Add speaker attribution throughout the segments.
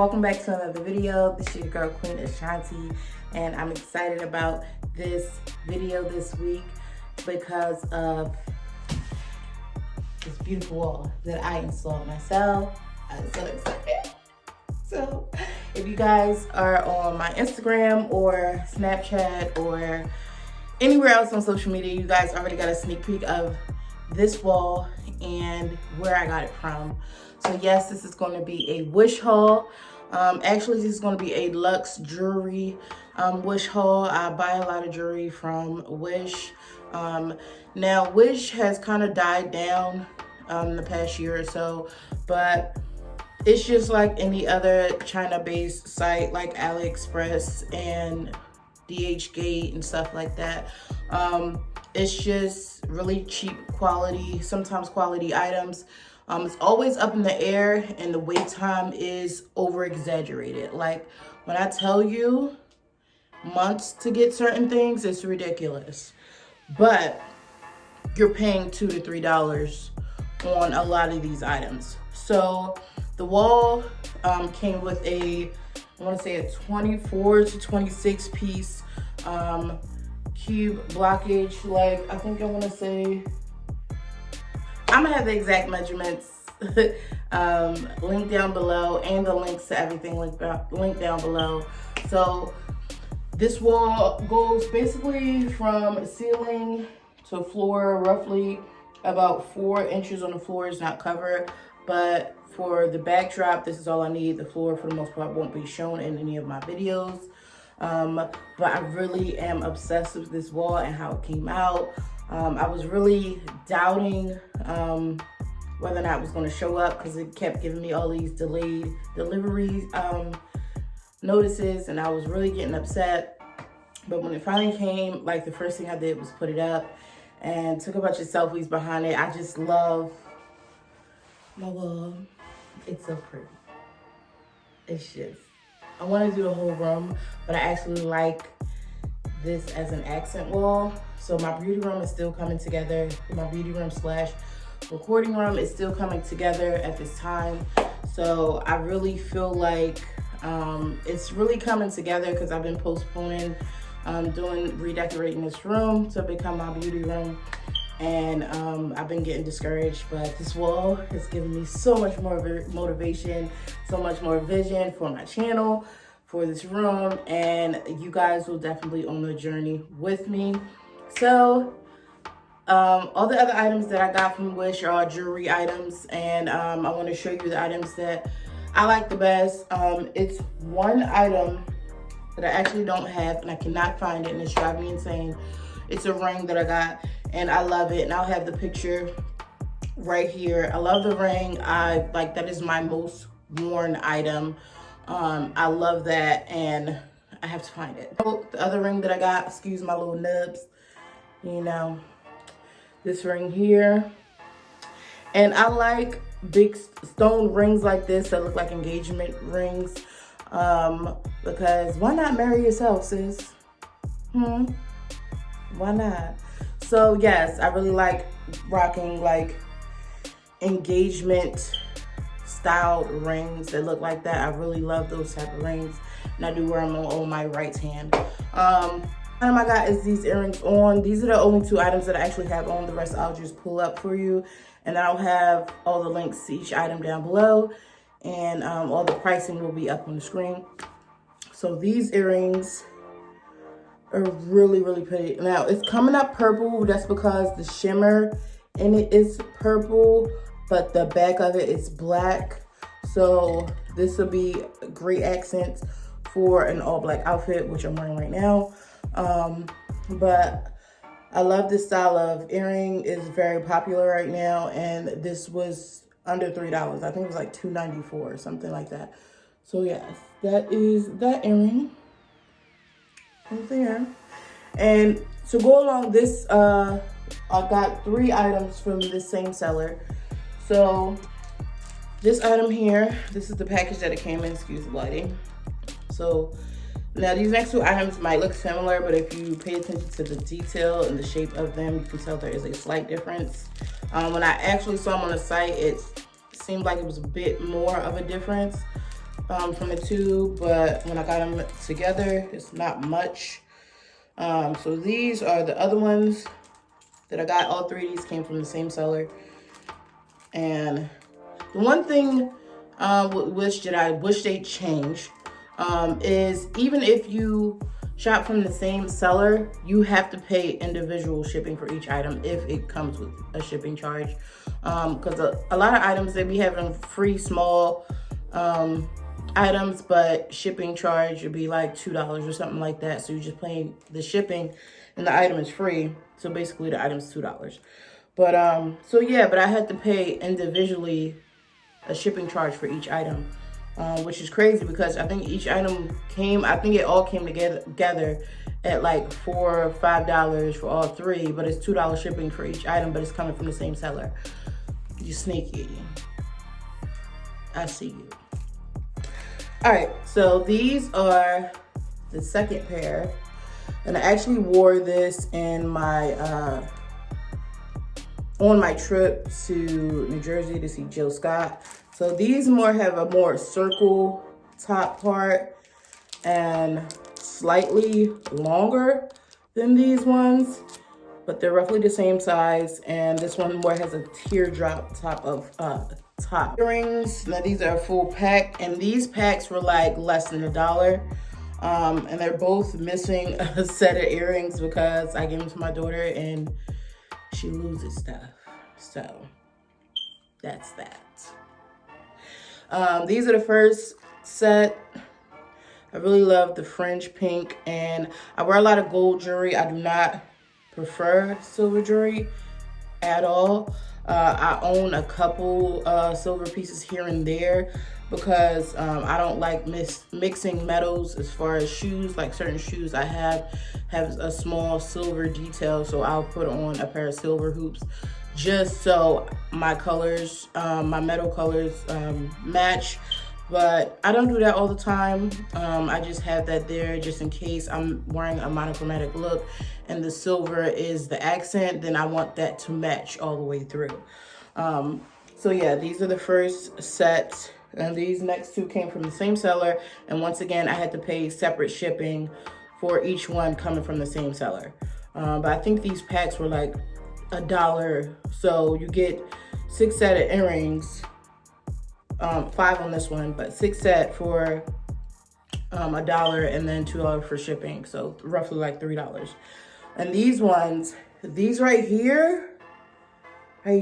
Speaker 1: Welcome back to another video. This is your girl QueenAshanti, and I'm excited about this video this week because of this beautiful wall that I installed myself. I'm so excited. So if you guys are on my Instagram or Snapchat or anywhere else on social media, you guys already got a sneak peek of this wall and where I got it from. So yes, this is going to be a Wish haul. Actually, this is going to be a Luxe jewelry Wish haul. I buy a lot of jewelry from Wish. Now Wish has kind of died down the past year or so, but it's just like any other China-based site like AliExpress and DHgate and stuff like that. It's just really cheap quality, sometimes quality items. It's always up in the air and the wait time is over exaggerated. Like when I tell you months to get certain things, it's ridiculous. But you're paying $2 to $3 on a lot of these items. So the wall came with I want to say a 24 to 26 piece cube blockage. Like I think I want to say, I'm gonna have the exact measurements linked down below, and the links to everything linked down below. So this wall goes basically from ceiling to floor, roughly about 4 inches on the floor is not covered, but for the backdrop, this is all I need. The floor for the most part won't be shown in any of my videos. But I really am obsessed with this wall and how it came out. I was really doubting whether or not it was going to show up because it kept giving me all these delayed delivery notices, and I was really getting upset. But when it finally came, like the first thing I did was put it up and took a bunch of selfies behind it. I just love my wall. It's so pretty. It's just, I want to do the whole room, but I actually like this as an accent wall. So my beauty room is still coming together. My beauty room slash recording room is still coming together at this time. So I really feel like it's really coming together because I've been postponing redecorating this room to become my beauty room. And I've been getting discouraged, but this wall has given me so much more motivation, so much more vision for my channel, for this room, and you guys will definitely on the journey with me. So all the other items that I got from Wish are jewelry items, and I want to show you the items that I like the best. It's one item that I actually don't have, and I cannot find it, and it's driving me insane. It's a ring that I got, and I love it, and I'll have the picture right here. I love the ring. That is my most worn item. I love that, and I have to find it. The other ring that I got, excuse my little nubs, you know, this ring here. And I like big stone rings like this that look like engagement rings, because why not marry yourself, sis? Why not? So yes, I really like rocking like engagement styled rings that look like that. I really love those type of rings, and I do wear them on my right hand. Item I got is these earrings on. These are the only 2 items that I actually have on. The rest I'll just pull up for you, and I'll have all the links to each item down below, and all the pricing will be up on the screen. So these earrings are really, really pretty. Now it's coming up purple. That's because the shimmer in it is purple, but the back of it is black. So this will be great accents for an all black outfit, which I'm wearing right now. But I love this style of earring. It's very popular right now, and this was under $3. I think it was like $2.94 or something like that. So yes, that is that earring right there. And to go along this, I got 3 items from the same seller. So this item here, this is the package that it came in, excuse the lighting. So now these next 2 items might look similar, but if you pay attention to the detail and the shape of them, you can tell there is a slight difference. When I actually saw them on the site, it seemed like it was a bit more of a difference. from the two, but when I got them together, it's not much. So these are the other ones that I got. All three of these came from the same seller. And the one thing which I wish they changed is even if you shop from the same seller, you have to pay individual shipping for each item if it comes with a shipping charge. Because a lot of items, they be having free small items, but shipping charge would be like $2 or something like that. So you're just paying the shipping and the item is free. So basically the item's $2. But so yeah, but I had to pay individually a shipping charge for each item, which is crazy because I think each item it all came together at like $4 or $5 for all three, but it's $2 shipping for each item, but it's coming from the same seller. You sneaky. I see you. All right, so these are the second pair, and I actually wore this in my on my trip to New Jersey to see Jill Scott. So these have a more circle top part and slightly longer than these ones, but they're roughly the same size. And this one more has a teardrop top of top. Earrings, now these are a full pack, and these packs were like less than $1. And they're both missing a set of earrings because I gave them to my daughter and she loses stuff. So that's that. These are the first set. I really love the fringe pink, and I wear a lot of gold jewelry. I do not prefer silver jewelry at all. I own a couple silver pieces here and there because I don't like mixing metals as far as shoes. Like certain shoes I have a small silver detail, so I'll put on a pair of silver hoops just so my colors, my metal colors match. But I don't do that all the time. I just have that there just in case I'm wearing a monochromatic look and the silver is the accent, then I want that to match all the way through. So yeah, these are the first set, and these next two came from the same seller. And once again, I had to pay separate shipping for each one coming from the same seller. But I think these packs were like $1. So you get 6 set of earrings, 5 on this one, but 6 set for $1 and then $2 for shipping. So roughly like $3. And these ones, these right here, my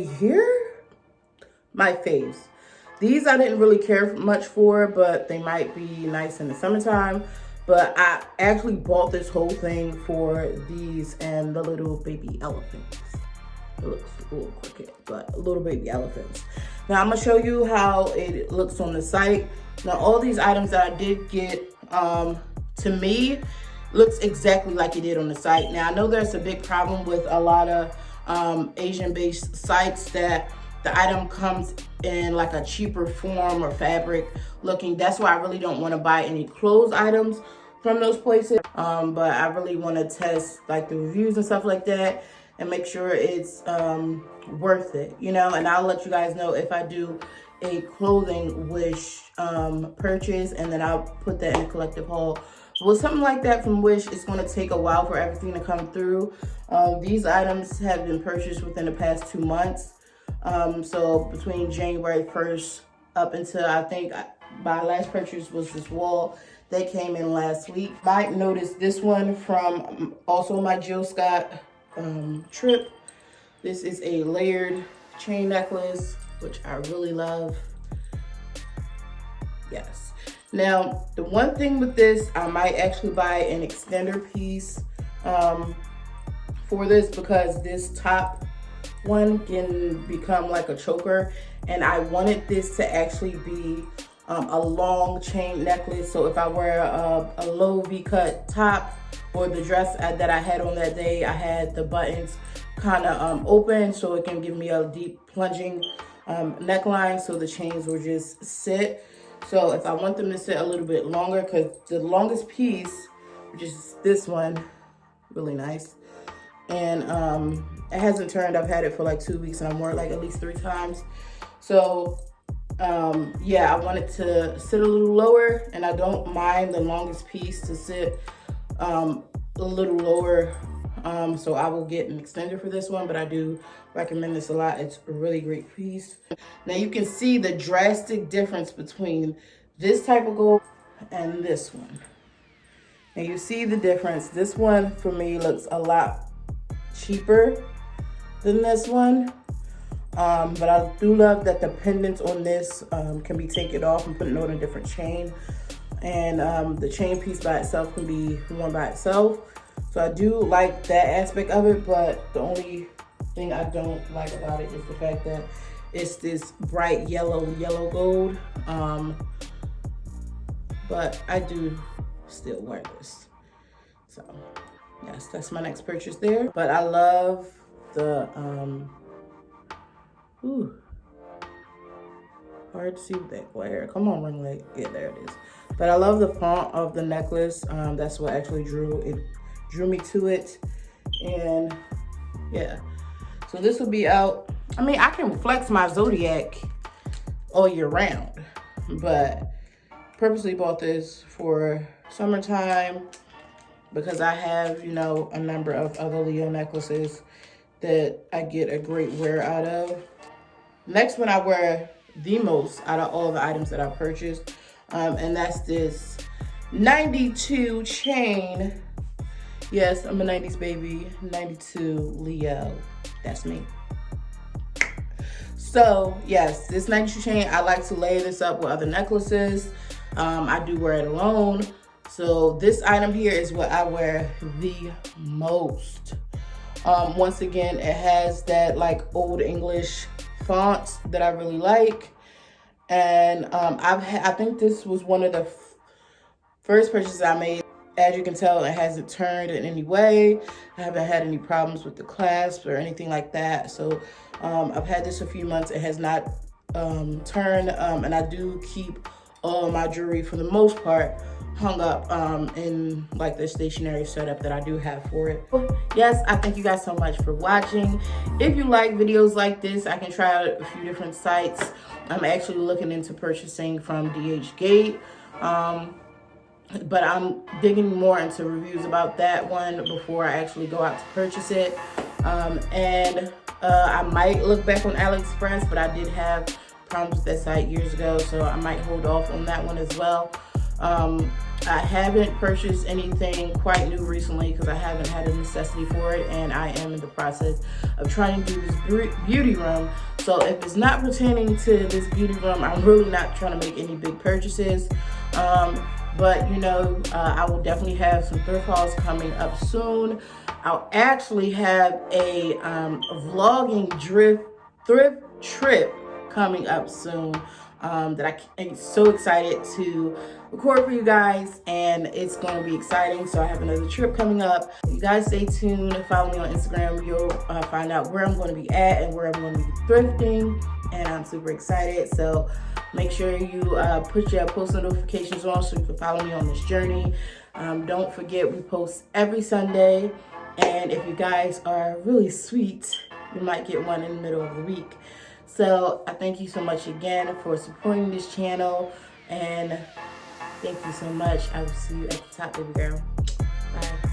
Speaker 1: faves. These I didn't really care much for, but they might be nice in the summertime. But I actually bought this whole thing for these and the little baby elephants. It looks a little crooked, but little baby elephants. Now I'm gonna show you how it looks on the site. Now all these items that I did get, to me, looks exactly like it did on the site. Now I know there's a big problem with a lot of Asian-based sites that the item comes in like a cheaper form or fabric looking. That's why I really don't want to buy any clothes items from those places. But I really want to test like the reviews and stuff like that and make sure it's worth it, you know. And I'll let you guys know if I do a clothing Wish purchase, and then I'll put that in a collective haul. With something like that from Wish, it's going to take a while for everything to come through. These items have been purchased within the past 2 months. So between January 1st up until I think my last purchase was this wall. They came in last week. Might notice this one from also my Jill Scott trip. This is a layered chain necklace, which I really love. Yes. Now, the one thing with this, I might actually buy an extender piece for this because this top one can become like a choker, and I wanted this to actually be a long chain necklace. So if I wear a low V-cut top or the dress that I had on that day, I had the buttons kind of open so it can give me a deep plunging neckline, so the chains will just sit. So if I want them to sit a little bit longer, because the longest piece, which is this one, really nice, and it hasn't turned. I've had it for like 2 weeks and I've worn it like at least 3 times. So yeah, I want it to sit a little lower, and I don't mind the longest piece to sit a little lower. So I will get an extender for this one, but I do recommend this a lot. It's a really great piece. Now you can see the drastic difference between this type of gold and this one. And you see the difference. This one for me looks a lot cheaper than this one. But I do love that the pendants on this can be taken off and put it on a different chain. And the chain piece by itself can be worn by itself. So I do like that aspect of it, but the only thing I don't like about it is the fact that it's this bright yellow gold. But I do still wear this. So yes, that's my next purchase there. But I love the ooh, hard to see with that glare. Come on, ring light. Yeah, there it is. But I love the font of the necklace. That's what actually drew me to it. And yeah, so this will be out. I mean, I can flex my Zodiac all year round, but purposely bought this for summertime because I have, you know, a number of other Leo necklaces that I get a great wear out of. Next one I wear the most out of all the items that I purchased, and that's this 92 chain. Yes, I'm a 90s baby, 92 Leo, that's me. So yes, this 92 chain, I like to layer this up with other necklaces. I do wear it alone. So this item here is what I wear the most. Once again, it has that like old English font that I really like. And I think this was one of the first purchases I made. As you can tell, it hasn't turned in any way. I haven't had any problems with the clasp or anything like that. So I've had this a few months. It has not turned, and I do keep all my jewelry for the most part hung up in like the stationary setup that I do have for it. Yes, I thank you guys so much for watching. If you like videos like this, I can try out a few different sites. I'm actually looking into purchasing from DHgate. But I'm digging more into reviews about that one before I actually go out to purchase it. I might look back on AliExpress, but I did have problems with that site years ago, so I might hold off on that one as well. I haven't purchased anything quite new recently because I haven't had a necessity for it, and I am in the process of trying to do this beauty room. So if it's not pertaining to this beauty room, I'm really not trying to make any big purchases. But you know, I will definitely have some thrift hauls coming up soon. I'll actually have a vlogging thrift trip coming up soon that I'm so excited to record for you guys, and it's going to be exciting. So I have another trip coming up. You guys stay tuned. Follow me on Instagram. You'll find out where I'm going to be at and where I'm going to be thrifting, and I'm super excited. So make sure you put your post notifications on so you can follow me on this journey. Don't forget, we post every Sunday, and if you guys are really sweet, you might get one in the middle of the week. So I thank you so much again for supporting this channel, and thank you so much. I will see you at the top, baby girl. Bye.